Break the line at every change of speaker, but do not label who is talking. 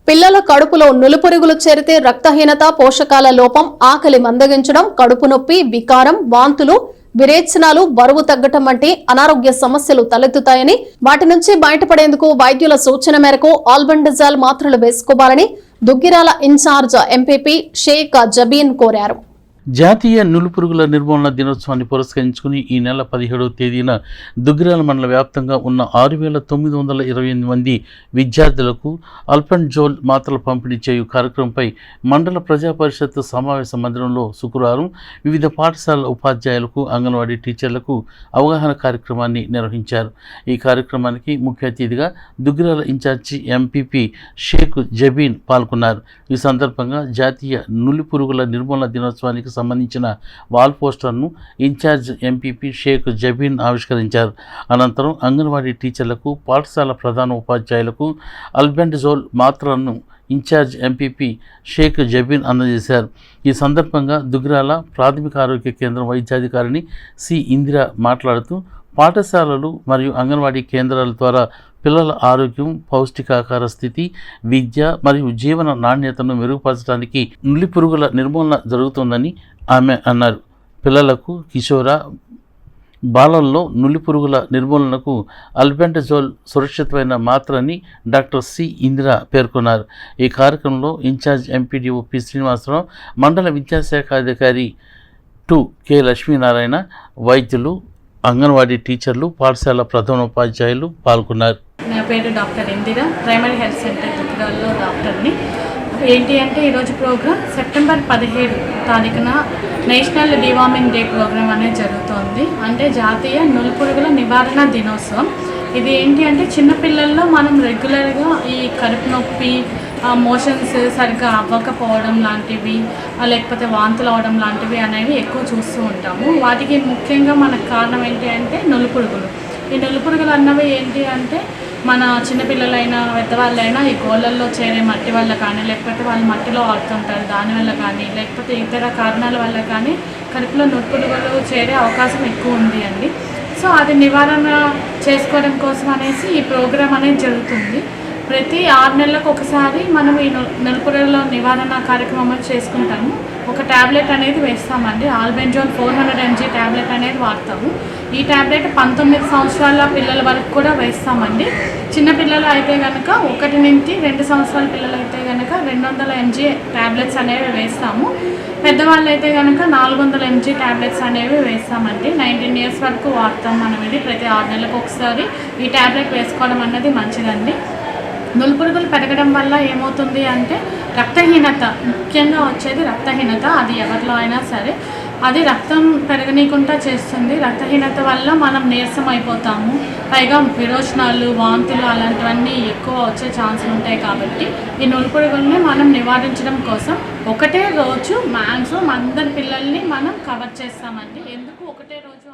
పిల్లల కడుపులో నులిపురుగులు చేరితే రక్తహీనత, పోషకాల లోపం, ఆకలి మందగించడం, కడుపు నొప్పి, వికారం, వాంతులు, విరేచనాలు, బరువు తగ్గటం వంటి అనారోగ్య సమస్యలు తలెత్తుతాయని, వాటి నుంచి బయటపడేందుకు వైద్యుల సూచన మేరకు ఆల్బెండజాల్ మాత్రలు వేసుకోవాలని దుగ్గిరాల ఇన్ఛార్జ్ ఎంపీపీ షేక్ జబీన్ కోరారు.
జాతీయ నులిపురుగుల నిర్మూలన దినోత్సవాన్ని పురస్కరించుకుని ఈ నెల 17వ తేదీన దుగ్గిరాల మండల వ్యాప్తంగా ఉన్న 6,928 మంది విద్యార్థులకు ఆల్బెండజోల్ మాత్రలు పంపిణీ చేయు కార్యక్రమంపై మండల ప్రజా పరిషత్ సమావేశ మందిరంలో శుక్రవారం వివిధ పాఠశాలల ఉపాధ్యాయులకు, అంగన్వాడీ టీచర్లకు అవగాహన కార్యక్రమాన్ని నిర్వహించారు. ఈ కార్యక్రమానికి ముఖ్య అతిథిగా దుగ్గిరాల ఇన్ఛార్జి ఎంపీపీ షేక్ జబీన్ పాల్గొన్నారు. ఈ సందర్భంగా జాతీయ నులిపురుగుల నిర్మూలన దినోత్సవానికి సంబంధించిన వాల్ పోస్టర్ను ఇన్ఛార్జ్ ఎంపీపీ షేక్ జబీన్ ఆవిష్కరించారు. అనంతరం అంగన్వాడీ టీచర్లకు, పాఠశాల ప్రధాన ఉపాధ్యాయులకు ఆల్బెండజోల్ మాత్రలను ఇన్ఛార్జ్ ఎంపీపీ షేక్ జబీన్ అందజేశారు. ఈ సందర్భంగా దుగ్గిరాల ప్రాథమిక ఆరోగ్య కేంద్రం వైద్యాధికారిని సి ఇందిర మాట్లాడుతూ పాఠశాలలు మరియు అంగన్వాడీ కేంద్రాల ద్వారా పిల్లల ఆరోగ్యం, పౌష్టికాహార స్థితి, విద్య మరియు జీవన నాణ్యతను మెరుగుపరచడానికి నులిపురుగుల నిర్మూలన జరుగుతుందని ఆమె అన్నారు. పిల్లలకు, కిషోర బాలల్లో నులిపురుగుల నిర్మూలనకు ఆల్బెండజోల్ సురక్షితమైన మాత్రని డాక్టర్ సి ఇందిర పేర్కొన్నారు. ఈ కార్యక్రమంలో ఇన్ఛార్జ్ ఎంపీడీఓ పి శ్రీనివాసరావు, మండల విద్యాశాఖ అధికారి 2 కె లక్ష్మీనారాయణ, వైద్యులు, అంగన్వాడీ టీచర్లు, పాఠశాల ప్రధానోపాధ్యాయులు పాల్గొన్నారు.
నా పేరు doctor Indira, primary health centre దుగ్గిరాల్లో డాక్టర్ని. ఏంటి అంటే ఈరోజు ప్రోగ్రామ్ సెప్టెంబర్ 17 తారీఖున నేషనల్ డివార్మింగ్ డే ప్రోగ్రామ్ అనేది జరుగుతోంది. అంటే జాతీయ నులిపురుగుల నివారణ దినోత్సవం. ఇది ఏంటి అంటే చిన్నపిల్లల్లో మనం రెగ్యులర్గా ఈ కడుపు నొప్పి, మోషన్స్ సరిగ్గా అవ్వకపోవడం లాంటివి, లేకపోతే వాంతులు అవడం లాంటివి అనేవి ఎక్కువ చూస్తూ ఉంటాము. వాటికి ముఖ్యంగా మనకు కారణం ఏంటి అంటే నులిపురుగులు. ఈ నులిపురుగులు అన్నవి ఏంటి అంటే మన చిన్నపిల్లలైనా పెద్దవాళ్ళైనా ఈ గోళ్ళల్లో చేరే మట్టి వల్ల కానీ, లేకపోతే వాళ్ళు మట్టిలో ఆడుతుంటారు దానివల్ల కానీ, లేకపోతే ఇతర కారణాల వల్ల కానీ కడుపులో నులిపురుగులు చేరే అవకాశం ఎక్కువ ఉంది అండి. సో అది నివారణ చేసుకోవడం కోసం అనేసి ఈ ప్రోగ్రాం అనేది జరుగుతుంది. ప్రతి 6 నెలలకు ఒకసారి మనం ఈ నులిపురుగుల నివారణ కార్యక్రమం చేసుకుంటాము. ఒక ట్యాబ్లెట్ అనేది వేస్తామండి. ఆల్బెండజోల్ 400 mg ట్యాబ్లెట్ అనేది వాడతాము. ఈ ట్యాబ్లెట్ 19 సంవత్సరాల పిల్లల వరకు కూడా వేస్తామండి. చిన్నపిల్లలు అయితే కనుక 1 నుంచి 2 సంవత్సరాల పిల్లలు అయితే కనుక 200 mg ట్యాబ్లెట్స్ అనేవి వేస్తాము. పెద్దవాళ్ళు అయితే కనుక 400 mg ట్యాబ్లెట్స్ అనేవి వేస్తామండి. 19 years వరకు వాడతాం మనం. ఇది ప్రతి 6 నెలలకు ఒకసారి ఈ ట్యాబ్లెట్ వేసుకోవడం అన్నది మంచిదండి. నులిపురుగులు పెరగడం వల్ల ఏమవుతుంది అంటే రక్తహీనత, ముఖ్యంగా వచ్చేది రక్తహీనత. అది ఎవరిలో అయినా సరే అది రక్తం పెరగనీయకుండా చేస్తుంది. రక్తహీనత వల్ల మనం నీరసం అయిపోతాము. పైగా విరోచనాలు, వాంతులు అలాంటివన్నీ ఎక్కువ వచ్చే ఛాన్సులు ఉంటాయి. కాబట్టి ఈ నులిపురుగుల్ని మనం నివారించడం కోసం ఒకటే రోజు మ్యాక్సిమం అందరి పిల్లల్ని మనం కవర్ చేస్తామండి. ఎందుకు ఒకటే రోజు